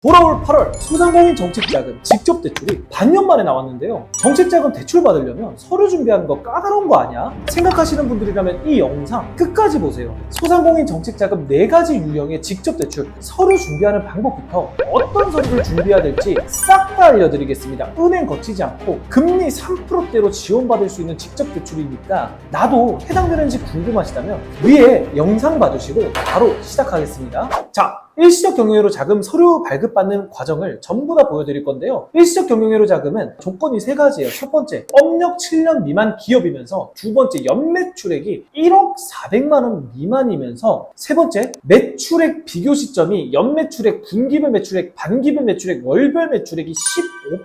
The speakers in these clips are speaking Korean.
돌아올 8월 소상공인 정책자금 직접 대출이 반년 만에 나왔는데요. 정책자금 대출 받으려면 서류 준비하는 거 까다로운 거 아니야? 생각하시는 분들이라면 이 영상 끝까지 보세요. 소상공인 정책자금 4가지 유형의 직접 대출 서류 준비하는 방법부터 어떤 서류를 준비해야 될지 싹 다 알려드리겠습니다. 은행 거치지 않고 금리 3%대로 지원받을 수 있는 직접 대출이니까 나도 해당되는지 궁금하시다면 위에 영상 봐주시고 바로 시작하겠습니다. 자, 일시적 경영회로 자금 서류 발급받는 과정을 전부 다 보여드릴 건데요. 일시적 경영회로 자금은 조건이 3가지예요. 첫 번째, 업력 7년 미만 기업이면서, 두 번째, 연매출액이 1억 400만 원 미만이면서, 세 번째, 매출액 비교 시점이 연매출액, 분기별 매출액, 반기별 매출액, 월별 매출액이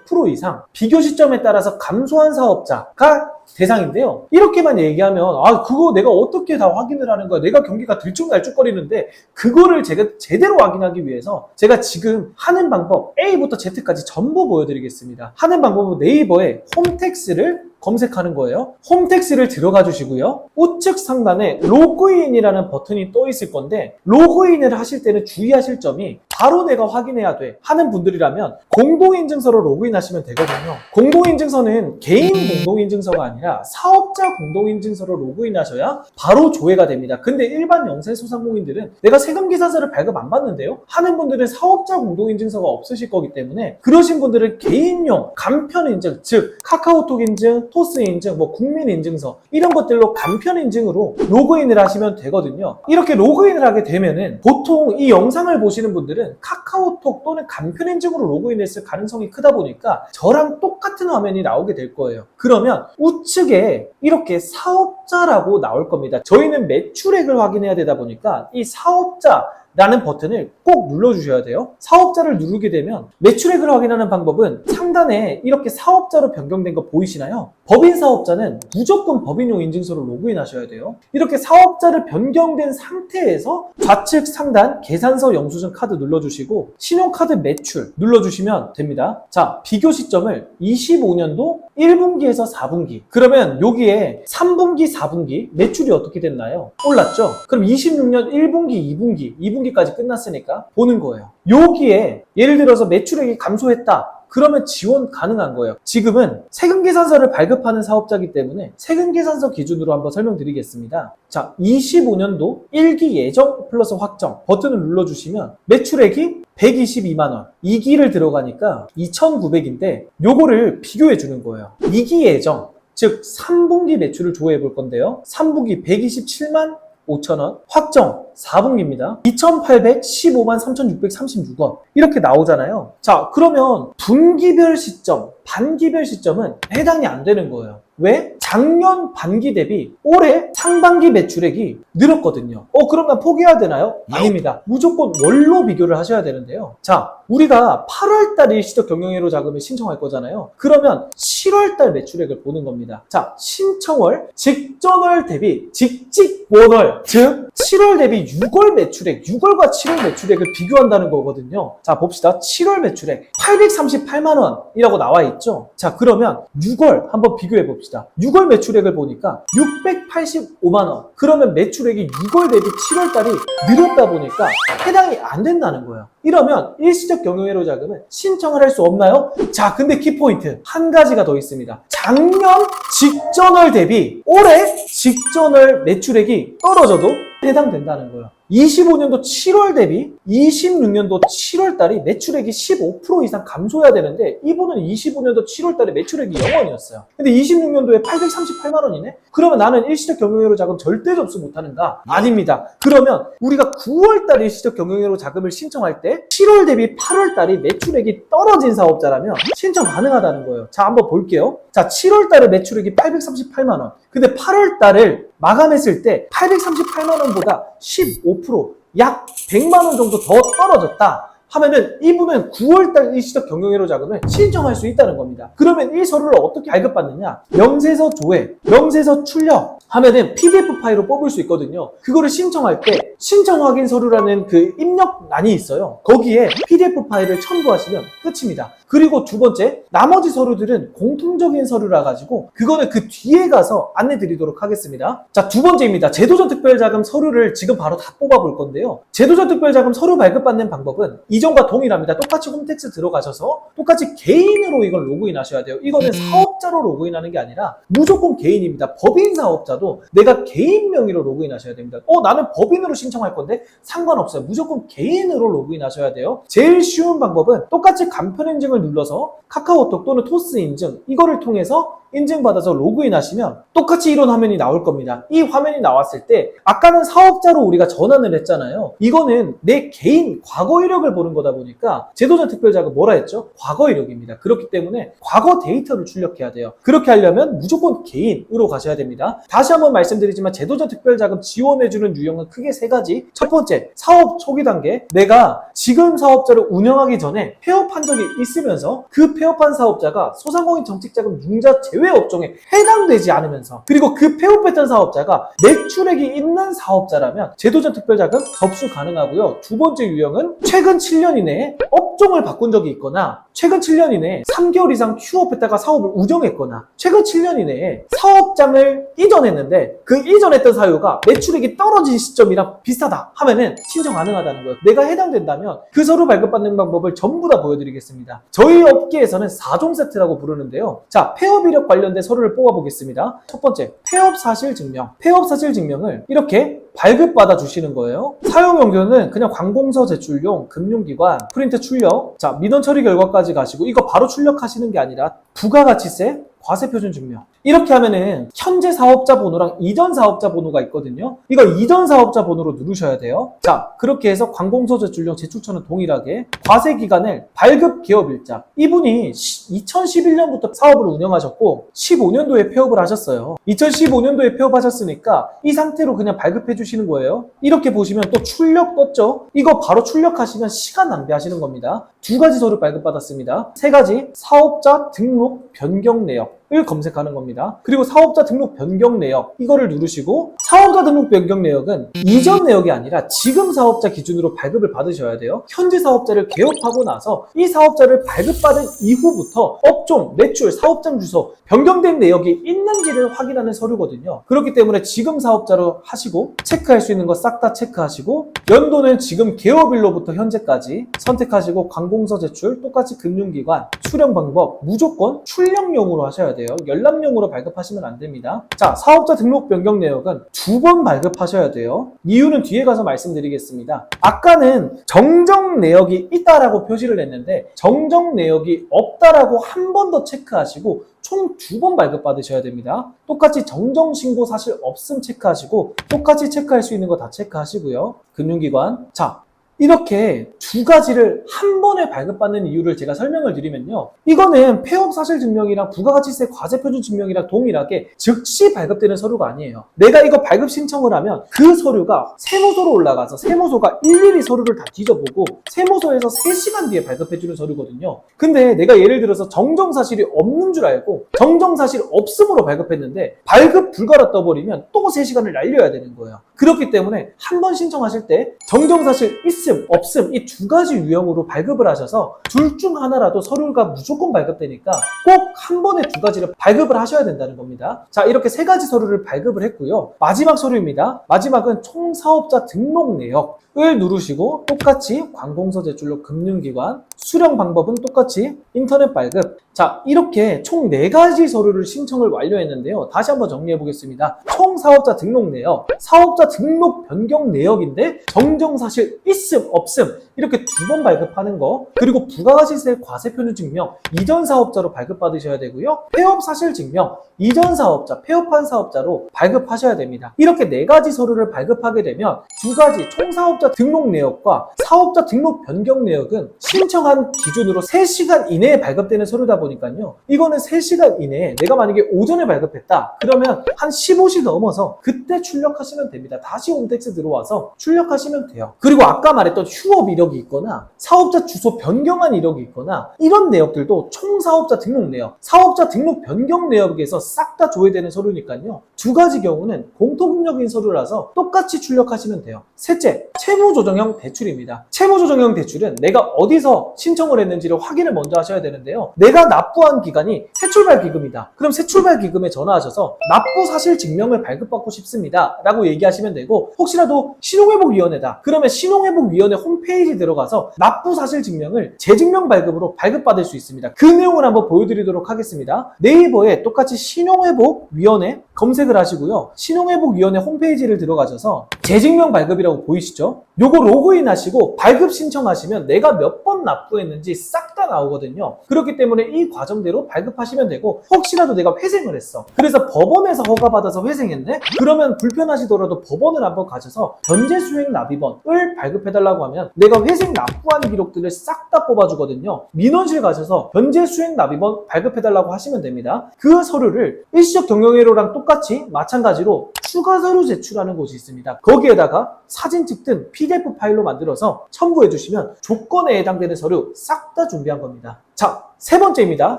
15% 이상, 비교 시점에 따라서 감소한 사업자가 대상인데요. 이렇게만 얘기하면 그거 내가 어떻게 다 확인을 하는 거야? 내가 경기가 들쭉날쭉거리는데 그거를 제가 제대로 확인하기 위해서 제가 지금 하는 방법 A부터 Z까지 전부 보여드리겠습니다. 하는 방법은 네이버에 홈택스를 검색하는 거예요. 홈택스를 들어가 주시고요. 우측 상단에 로그인이라는 버튼이 떠 있을 건데, 로그인을 하실 때는 주의하실 점이 바로 내가 확인해야 돼 하는 분들이라면 공동인증서로 로그인하시면 되거든요. 공동인증서는 개인 공동인증서가 아니라 사업자 공동인증서로 로그인하셔야 바로 조회가 됩니다. 근데 일반 영세 소상공인들은 내가 세금계산서를 발급 안 받는데요 하는 분들은 사업자 공동인증서가 없으실 거기 때문에, 그러신 분들은 개인용 간편인증, 즉 카카오톡 인증, 토스 인증, 국민인증서 이런 것들로 간편 인증으로 로그인을 하시면 되거든요. 이렇게 로그인을 하게 되면은 보통 이 영상을 보시는 분들은 카카오톡 또는 간편 인증으로 로그인했을 가능성이 크다 보니까 저랑 똑같은 화면이 나오게 될 거예요. 그러면 우측에 이렇게 사업자라고 나올 겁니다. 저희는 매출액을 확인해야 되다 보니까 이 사업자 라는 버튼을 꼭 눌러주셔야 돼요. 사업자를 누르게 되면 매출액을 확인하는 방법은 상단에 이렇게 사업자로 변경된 거 보이시나요? 법인 사업자는 무조건 법인용 인증서로 로그인하셔야 돼요. 이렇게 사업자를 변경된 상태에서 좌측 상단 계산서 영수증 카드 눌러주시고 신용카드 매출 눌러주시면 됩니다. 자, 비교 시점을 25년도 1분기에서 4분기. 그러면 여기에 3분기, 4분기 매출이 어떻게 됐나요? 올랐죠? 그럼 26년 1분기, 2분기까지 끝났으니까 보는 거예요. 여기에 예를 들어서 매출액이 감소했다. 그러면 지원 가능한 거예요. 지금은 세금계산서를 발급하는 사업자이기 때문에 세금계산서 기준으로 한번 설명드리겠습니다. 자, 25년도 1기 예정 플러스 확정 버튼을 눌러주시면 매출액이 122만 원, 2기를 들어가니까 2,900인데 요거를 비교해 주는 거예요. 2기 예정, 즉 3분기 매출을 조회해 볼 건데요. 3분기 127만 5천원, 확정 4분기입니다. 2,815만 3,636원 이렇게 나오잖아요. 자, 그러면 분기별 시점, 반기별 시점은 해당이 안 되는 거예요. 왜? 작년 반기 대비 올해 상반기 매출액이 늘었거든요. 그럼 난 포기해야 되나요? 아닙니다. 무조건 월로 비교를 하셔야 되는데요. 자, 우리가 8월달 일시적 경영회로 자금을 신청할 거잖아요. 그러면 7월달 매출액을 보는 겁니다. 자, 신청월, 직전월 대비 직직원월, 즉 7월 대비 6월 매출액, 6월과 7월 매출액을 비교한다는 거거든요. 자, 봅시다. 7월 매출액 838만 원이라고 나와 있죠. 자, 그러면 6월 한번 비교해 봅시다. 6월 매출액을 보니까 685만 원. 그러면 매출액이 6월 대비 7월 달이 늘었다 보니까 해당이 안 된다는 거예요. 이러면 일시적 경영회로 자금은 신청을 할 수 없나요? 자, 근데 키포인트 한 가지가 더 있습니다. 작년 직전월 대비 올해 직전월 매출액이 떨어져도 해당된다는 거예요. 25년도 7월 대비 26년도 7월 달이 매출액이 15% 이상 감소해야 되는데 이분은 25년도 7월 달에 매출액이 0원이었어요. 근데 26년도에 838만 원이네? 그러면 나는 일시적 경영회로 자금 절대 접수 못하는가? 아닙니다. 그러면 우리가 9월 달 일시적 경영회로 자금을 신청할 때 7월 대비 8월 달이 매출액이 떨어진 사업자라면 신청 가능하다는 거예요. 자, 한번 볼게요. 자, 7월 달에 매출액이 838만 원. 근데 8월 달을 마감했을 때 838만 원보다 15%, 약 100만 원 정도 더 떨어졌다 하면은 이분은 9월달 일시적 경영회로 자금을 신청할 수 있다는 겁니다. 그러면 이 서류를 어떻게 발급받느냐? 명세서 조회, 명세서 출력 하면은 PDF 파일로 뽑을 수 있거든요. 그거를 신청할 때 신청 확인 서류라는 그 입력란이 있어요. 거기에 PDF 파일을 첨부하시면 끝입니다. 그리고 두 번째, 나머지 서류들은 공통적인 서류라 가지고 그거는 그 뒤에 가서 안내 드리도록 하겠습니다. 자, 두 번째입니다. 제도전 특별자금 서류를 지금 바로 다 뽑아볼 건데요. 제도전 특별자금 서류 발급받는 방법은 이전과 동일합니다. 똑같이 홈택스 들어가셔서 똑같이 개인으로 이걸 로그인 하셔야 돼요. 이거는 사업자로 로그인하는 게 아니라 무조건 개인입니다. 법인 사업자도 내가 개인 명의로 로그인 하셔야 됩니다. 나는 법인으로 신청할 건데 상관없어요. 무조건 개인으로 로그인 하셔야 돼요. 제일 쉬운 방법은 똑같이 간편 인증을 눌러서 카카오톡 또는 토스 인증 이거를 통해서 인증받아서 로그인 하시면 똑같이 이런 화면이 나올 겁니다. 이 화면이 나왔을 때 아까는 사업자로 우리가 전환을 했잖아요. 이거는 내 개인 과거 이력을 보는 거다 보니까 제도전 특별자금 뭐라 했죠? 과거 이력입니다. 그렇기 때문에 과거 데이터를 출력해야 돼요. 그렇게 하려면 무조건 개인으로 가셔야 됩니다. 다시 한번 말씀드리지만 제도전 특별자금 지원해주는 유형은 크게 세 가지. 첫 번째, 사업 초기 단계. 내가 지금 사업자를 운영하기 전에 폐업한 적이 있으면서 그 폐업한 사업자가 소상공인 정책자금 융자 제외 업종에 해당되지 않으면서 그리고 그 폐업했던 사업자가 매출액이 있는 사업자라면 제도전 특별자금 접수 가능하고요. 두 번째 유형은 최근 7년 이내에 업종을 바꾼 적이 있거나 최근 7년 이내에 3개월 이상 휴업했다가 사업을 운영했거나 최근 7년 이내에 사업장을 이전했는데 그 이전했던 사유가 매출액이 떨어진 시점이랑 비슷하다 하면은 신청 가능하다는 거예요. 내가 해당된다면 그 서류 발급받는 방법을 전부 다 보여드리겠습니다. 저희 업계에서는 4종 세트라고 부르는데요. 자, 폐업 이력 관련된 서류를 뽑아보겠습니다. 첫 번째, 폐업 사실 증명. 폐업 사실 증명을 이렇게 발급받아 주시는 거예요. 사용 용도는 그냥 관공서 제출용, 금융기관, 프린트 출력, 자, 민원 처리 결과까지 가시고 이거 바로 출력하시는 게 아니라 부가가치세, 과세표준 증명. 이렇게 하면은 현재 사업자 번호랑 이전 사업자 번호가 있거든요. 이거 이전 사업자 번호로 누르셔야 돼요. 자, 그렇게 해서 관공서 제출용 제출처는 동일하게 과세 기간을 발급 개업 일자. 이분이 2011년부터 사업을 운영하셨고 15년도에 폐업을 하셨어요. 2015년도에 폐업하셨으니까 이 상태로 그냥 발급해 주시는 거예요. 이렇게 보시면 또 출력 떴죠? 이거 바로 출력하시면 시간 낭비하시는 겁니다. 두 가지 서류 발급받았습니다. 세 가지, 사업자 등록 변경 내역을 검색하는 겁니다. 그리고 사업자 등록 변경 내역 이거를 누르시고 사업자 등록 변경 내역은 이전 내역이 아니라 지금 사업자 기준으로 발급을 받으셔야 돼요. 현재 사업자를 개업하고 나서 이 사업자를 발급받은 이후부터 업종, 매출, 사업장 주소 변경된 내역이 있는지를 확인하는 서류거든요. 그렇기 때문에 지금 사업자로 하시고 체크할 수 있는 거 싹 다 체크하시고 연도는 지금 개업일로부터 현재까지 선택하시고 관공서 제출, 똑같이 금융기관, 수령 방법 무조건 출력용으로 하셔야 돼요. 열람용으로 발급하시면 안 됩니다. 자, 사업자 등록 변경 내역은 2번 발급하셔야 돼요. 이유는 뒤에 가서 말씀드리겠습니다. 아까는 정정 내역이 있다라고 표시를 했는데 정정 내역이 없다라고 한 번 더 체크하시고 총 2번 발급받으셔야 됩니다. 똑같이 정정신고 사실 없음 체크하시고 똑같이 체크할 수 있는 거 다 체크하시고요. 금융기관. 자, 이렇게 두 가지를 한 번에 발급받는 이유를 제가 설명을 드리면요. 이거는 폐업 사실 증명이랑 부가가치세 과세표준 증명이랑 동일하게 즉시 발급되는 서류가 아니에요. 내가 이거 발급 신청을 하면 그 서류가 세무서로 올라가서 세무서가 일일이 서류를 다 뒤져보고 세무서에서 3시간 뒤에 발급해주는 서류거든요. 근데 내가 예를 들어서 정정사실이 없는 줄 알고 정정사실 없음으로 발급했는데 발급 불가로 떠버리면 또 3시간을 날려야 되는 거예요. 그렇기 때문에 한 번 신청하실 때 정정사실 있음, 없음 이 두 가지 유형으로 발급을 하셔서 둘 중 하나라도 서류가 무조건 발급되니까 꼭 한 번에 두 가지를 발급을 하셔야 된다는 겁니다. 자, 이렇게 세 가지 서류를 발급을 했고요. 마지막 서류입니다. 마지막은 총사업자 등록 내역을 누르시고 똑같이 관공서 제출로 금융기관, 수령 방법은 똑같이 인터넷 발급. 자, 이렇게 총 4가지 서류를 신청을 완료했는데요. 다시 한번 정리해 보겠습니다. 총 사업자 등록 내역, 사업자 등록 변경 내역인데 정정사실 있음, 없음 이렇게 2번 발급하는 거, 그리고 부가가치세 과세표준 증명 이전 사업자로 발급받으셔야 되고요. 폐업 사실 증명 이전 사업자, 폐업한 사업자로 발급하셔야 됩니다. 이렇게 4가지 서류를 발급하게 되면 2가지 총사업자 등록 내역과 사업자 등록 변경 내역은 신청한 기준으로 3시간 이내에 발급되는 서류다 보니까요. 이거는 3시간 이내에 내가 만약에 오전에 발급했다 그러면 한 15시 넘어서 그때 출력하시면 됩니다. 다시 홈택스 들어와서 출력하시면 돼요. 그리고 아까 말했던 휴업 이력 이력이 있거나 사업자 주소 변경한 이력이 있거나 이런 내역들도 총 사업자 등록 내역, 사업자 등록 변경 내역에서 싹 다 줘야 되는 서류니까요. 두 가지 경우는 공통적인 서류라서 똑같이 출력하시면 돼요. 셋째, 채무조정형 대출입니다. 채무조정형 대출은 내가 어디서 신청을 했는지를 확인을 먼저 하셔야 되는데요. 내가 납부한 기간이 새출발기금이다. 그럼 새출발기금에 전화하셔서 납부 사실 증명을 발급받고 싶습니다 라고 얘기하시면 되고, 혹시라도 신용회복위원회다. 그러면 신용회복위원회 홈페이지 들어가서 납부 사실 증명을 재증명 발급으로 발급받을 수 있습니다. 그 내용을 한번 보여드리도록 하겠습니다. 네이버에 똑같이 신용회복위원회 검색을 하시고요. 신용회복위원회 홈페이지를 들어가셔서 재증명 발급이라고 보이시죠? 요거 로그인 하시고 발급 신청하시면 내가 몇 번 납부했는지 싹 다 나오거든요. 그렇기 때문에 이 과정대로 발급하시면 되고, 혹시라도 내가 회생을 했어. 그래서 법원에서 허가받아서 회생했네? 그러면 불편하시더라도 법원을 한번 가셔서 변제 수행 납입원을 발급해달라고 하면 내가 회생 납부한 기록들을 싹 다 뽑아주거든요. 민원실 가셔서 변제 수행 납입원 발급해달라고 하시면 됩니다. 그 서류를 일시적 경영회로랑 똑같이 마찬가지로 추가 서류 제출하는 곳이 있습니다. 거기에다가 사진 찍든 PDF 파일로 만들어서 첨부해 주시면 조건에 해당되는 서류 싹 다 준비한 겁니다. 자, 세 번째입니다.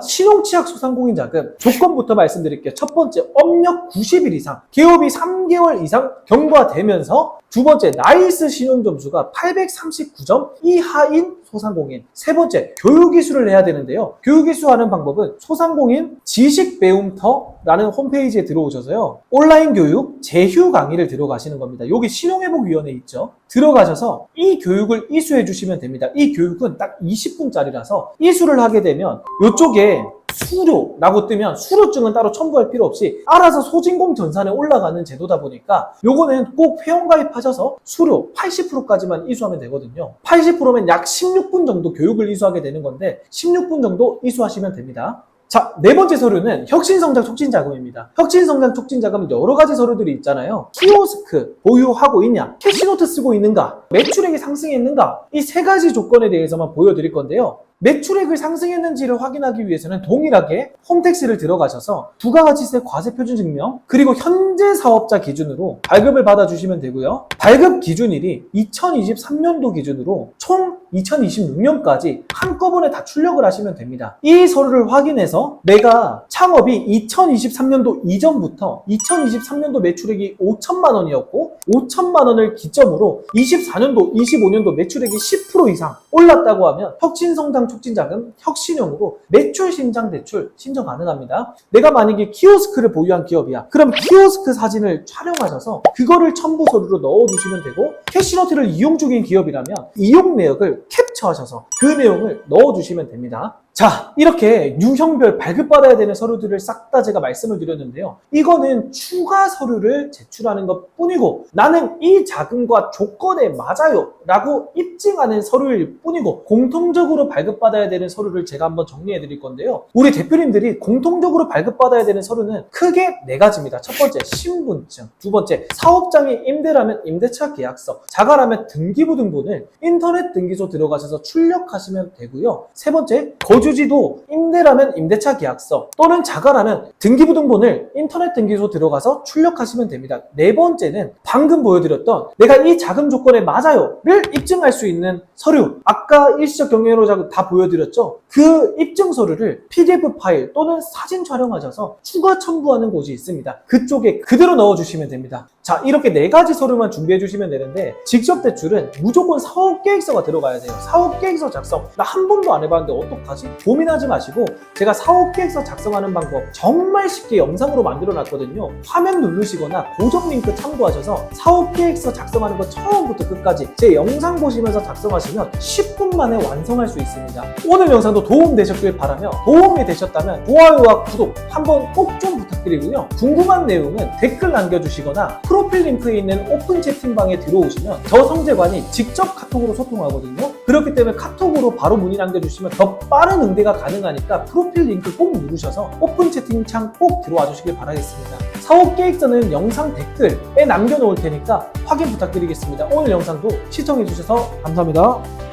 신용취약 소상공인자금 조건부터 말씀드릴게요. 첫 번째, 업력 90일 이상, 개업이 3개월 이상 경과되면서, 두 번째, 나이스 신용점수가 839점 이하인 소상공인. 세 번째, 교육이수를 해야 되는데요. 교육이수 하는 방법은 소상공인 지식배움터라는 홈페이지에 들어오셔서요. 온라인 교육 제휴 강의를 들어가시는 겁니다. 여기 신용회복위원회 있죠. 들어가셔서 이 교육을 이수해 주시면 됩니다. 이 교육은 딱 20분짜리라서 이수를 하게 되면 이쪽에 수료라고 뜨면 수료증은 따로 첨부할 필요 없이 알아서 소진공 전산에 올라가는 제도다 보니까 요거는 꼭 회원가입하셔서 수료 80%까지만 이수하면 되거든요. 80%면 약 16분 정도 교육을 이수하게 되는 건데 16분 정도 이수하시면 됩니다. 자, 네 번째 서류는 혁신성장 촉진자금입니다. 혁신성장 촉진자금은 여러 가지 서류들이 있잖아요. 키오스크 보유하고 있냐, 캐시노트 쓰고 있는가, 매출액이 상승했는가, 이 세 가지 조건에 대해서만 보여드릴 건데요. 매출액을 상승했는지를 확인하기 위해서는 동일하게 홈택스를 들어가셔서 부가가치세 과세표준 증명, 그리고 현재 사업자 기준으로 발급을 받아주시면 되고요. 발급 기준일이 2023년도 기준으로 총 2026년까지 한꺼번에 다 출력을 하시면 됩니다. 이 서류를 확인해서 내가 창업이 2023년도 이전부터 2023년도 매출액이 5천만 원이었고 5천만 원을 기점으로 24년도, 25년도 매출액이 10% 이상 올랐다고 하면 혁신성장 촉진자금 혁신형으로 매출 신장 대출 신청 가능합니다. 내가 만약에 키오스크를 보유한 기업이야. 그럼 키오스크 사진을 촬영하셔서 그거를 첨부 서류로 넣어주시면 되고, 캐시노트를 이용 중인 기업이라면 이용 내역을 캡처하셔서 그 내용을 넣어주시면 됩니다. 자, 이렇게 유형별 발급받아야 되는 서류들을 싹 다 제가 말씀을 드렸는데요. 이거는 추가 서류를 제출하는 것 뿐이고, 나는 이 자금과 조건에 맞아요 라고 입증하는 서류일 뿐이고, 공통적으로 발급받아야 되는 서류를 제가 한번 정리해 드릴 건데요. 우리 대표님들이 공통적으로 발급받아야 되는 서류는 크게 네 가지입니다. 첫 번째, 신분증. 두 번째, 사업장이 임대라면 임대차 계약서, 자가라면 등기부등본을 인터넷 등기소 들어가셔서 출력하시면 되고요. 세 번째, 거주지도 임대라면 임대차 계약서 또는 자가라면 등기부등본을 인터넷 등기소 들어가서 출력하시면 됩니다. 네 번째는 방금 보여드렸던 내가 이 자금 조건에 맞아요를 입증할 수 있는 서류, 아까 일시적 경영회로 자금 다 보여드렸죠. 그 입증 서류를 PDF 파일 또는 사진 촬영하셔서 추가 첨부하는 곳이 있습니다. 그쪽에 그대로 넣어주시면 됩니다. 자, 이렇게 네 가지 서류만 준비해 주시면 되는데, 직접 대출은 무조건 사업계획서가 들어가야 돼요. 사업계획서 작성 나 한 번도 안 해봤는데 어떡하지? 고민하지 마시고 제가 사업계획서 작성하는 방법 정말 쉽게 영상으로 만들어 놨거든요. 화면 누르시거나 고정 링크 참고하셔서 사업계획서 작성하는 거 처음부터 끝까지 제 영상 보시면서 작성하시면 10분 만에 완성할 수 있습니다. 오늘 영상도 도움되셨길 바라며, 도움이 되셨다면 좋아요와 구독 한번 꼭 좀 부탁드리고요. 궁금한 내용은 댓글 남겨주시거나 프로필 링크에 있는 오픈 채팅방에 들어오시면 저 성재관이 직접 카톡으로 소통하거든요. 그렇기 때문에 카톡으로 바로 문의 남겨주시면 더 빠른 응대가 가능하니까 프로필 링크 꼭 누르셔서 오픈 채팅창 꼭 들어와 주시길 바라겠습니다. 사업계획서는 영상 댓글에 남겨놓을 테니까 확인 부탁드리겠습니다. 오늘 영상도 시청해주셔서 감사합니다.